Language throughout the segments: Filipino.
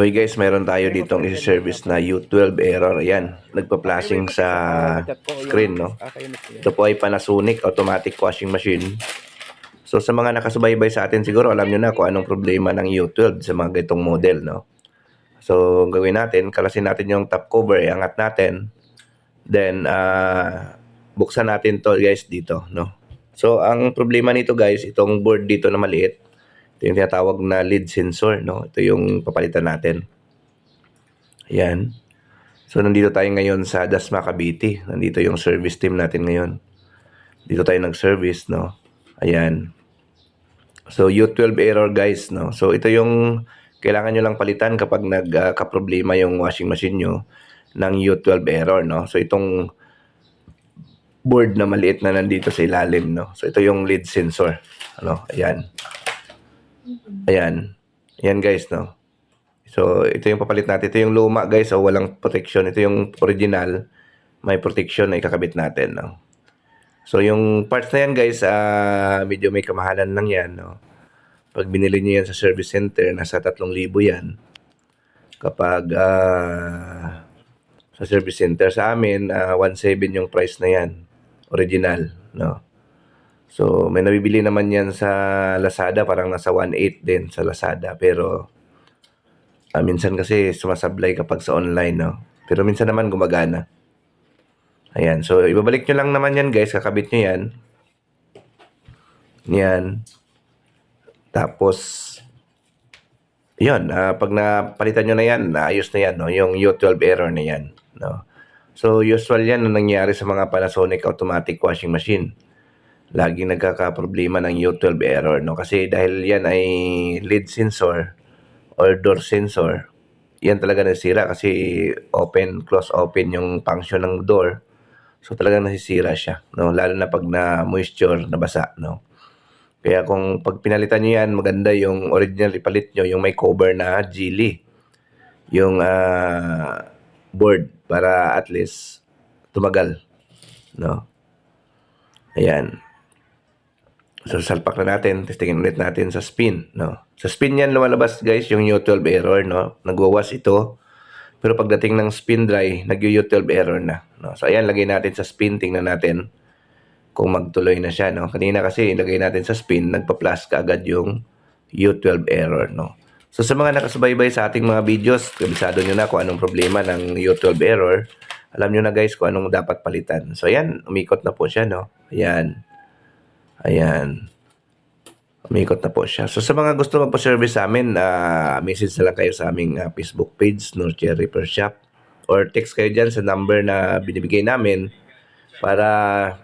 Okay guys, meron tayo ditong isi-service na U12 error. Ayan, nagpa-flashing sa screen, no? Ito po ay Panasonic automatic washing machine. So sa mga nakasubaybay sa atin siguro alam nyo na kung anong problema ng U12 sa mga ganitong model, no? So gawin natin, kalasin natin yung top cover, iangat natin. Then buksan natin to guys dito, no? So ang problema nito guys, itong board dito na maliit, ito yung tinatawag na lead sensor, no? Ito yung papalitan natin. Ayan. So, nandito tayo ngayon sa Dasma, Cavite. Nandito yung service team natin ngayon. Dito tayo nag-service, no? Ayan. So, U12 error, guys, no? So, ito yung kailangan nyo lang palitan kapag nagka-problema yung washing machine nyo ng U12 error, no? So, itong board na maliit na nandito sa ilalim, no? So, ito yung lead sensor. Ano? Ayan. Ayan. Ayan, guys, no? So, ito yung papalit natin. Ito yung luma, guys. So, walang protection. Ito yung original. May protection na ikakabit natin, no? So, yung parts na yan, guys, medyo may kamahalan lang yan, no? Pag binili nyo yan sa service center, nasa 3,000 yan. Kapag sa service center sa amin, 1,700 yung price na yan. Original, no? So, may nabibili naman yan sa Lazada. Parang nasa 1,800 din sa Lazada. Pero, minsan kasi sumasablay kapag sa online, no? Pero minsan naman gumagana. Ayan. So, ibabalik nyo lang naman yan, guys. Kakabit nyo yan. Yan. Tapos, yun. Pag napalitan nyo na yan, naayos na yan, no? Yung U12 error na yan, no? So, usual yan na nangyari sa mga Panasonic automatic washing machine. Laging nagkakaproblema ng U12 error, no? Kasi dahil yan ay lead sensor or door sensor, yan talaga nasisira kasi open, close, open yung function ng door. So talagang nasisira siya, no? Lalo na pag na moisture, nabasa, no? Kaya kung pag pinalitan nyo yan, maganda yung original ipalit nyo, yung may cover na Geely. Yung board para at least tumagal, no? Ayan. So, salpak na natin. Testingin ulit natin sa spin, no? Sa spin yan lumalabas, guys, yung U12 error, no? Nagwawas ito. Pero pagdating ng spin dry, nag-U12 error na, no? So, ayan, lagay natin sa spin. Tingnan natin kung magtuloy na siya, no? Kanina kasi, ilagay natin sa spin, nagpa-plus ka agad yung U12 error, no? So, sa mga nakasubaybay sa ating mga videos, kabisado nyo na kung anong problema ng U12 error. Alam nyo na, guys, kung anong dapat palitan. So, ayan, umikot na po siya, no? Ayan. Ayan. Umikot na po siya. So, sa mga gusto magpa-service sa amin, message na lang kayo sa aming Facebook page, Northern Repair Shop. Or text kayo dyan sa number na binibigay namin para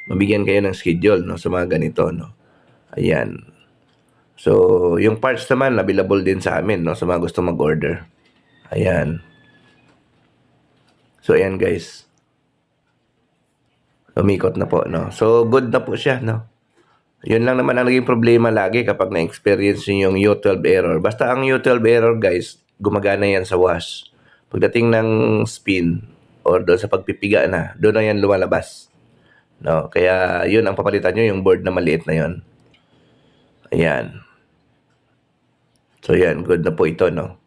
mabigyan kayo ng schedule, no, sa mga ganito, no. Ayan. So, yung parts naman, available din sa amin, no, sa mga gusto mag-order. Ayan. So, ayan, guys. Umikot na po, no. So, good na po siya, no. Yun lang naman ang naging problema lagi kapag na-experience nyo yung U12 error. Basta ang U12 error, guys, gumagana yan sa wash. Pagdating ng spin or doon sa pagpipiga na, doon na yan lumalabas, no. Kaya yun ang papalitan nyo, yung board na maliit na yun. Ayan. So, yan, good na po ito, no.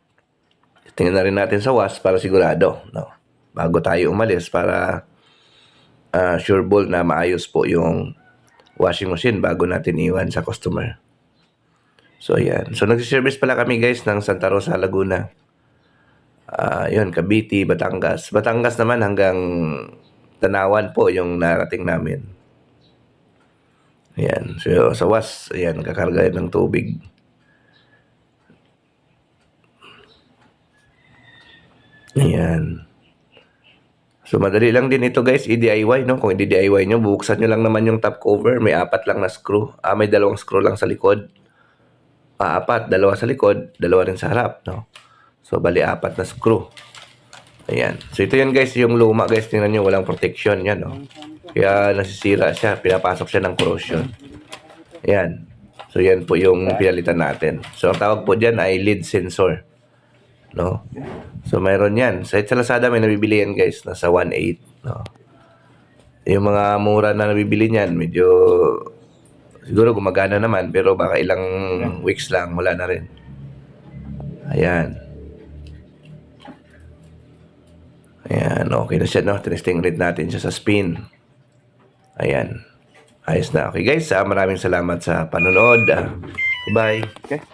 Tingnan na rin natin sa wash para sigurado, no. Bago tayo umalis para sure ball na maayos po yung washing machine bago natin iwan sa customer. So, ayan. So, nagsiservice pala kami, guys, ng Santa Rosa, Laguna. Yun, Cavite, Batangas. Batangas naman hanggang Tanawan po yung narating namin. Ayan. So, sa was, ayan, nagkakarga ng tubig. Ayan. So, madali lang din ito, guys, i-DIY, no? Kung i-DIY nyo, bubuksan nyo lang naman yung top cover. May 4 lang na screw. May 2 screw lang sa likod. 4, 2 sa likod, 2 rin sa harap, no? So, bali 4 na screw. Ayan. So, ito yun, guys, yung luma, guys. Tingnan nyo, walang protection yan, no? Kaya nasisira siya. Pinapasok siya ng corrosion. Ayan. So, yan po yung pinalitan natin. So, ang tawag po dyan ay lead sensor, no? So, mayroon yan. Sa Lazada, may nabibili yan, guys. Nasa 1,800, no? Yung mga mura na nabibili niyan, medyo siguro gumagana naman. Pero baka ilang weeks lang, wala na rin. Ayan. Ayan. Ayan, okay na siya, no? Testing ulit natin siya sa spin. Ayan. Ayos na. Okay guys, maraming salamat sa panonood. Bye. Okay.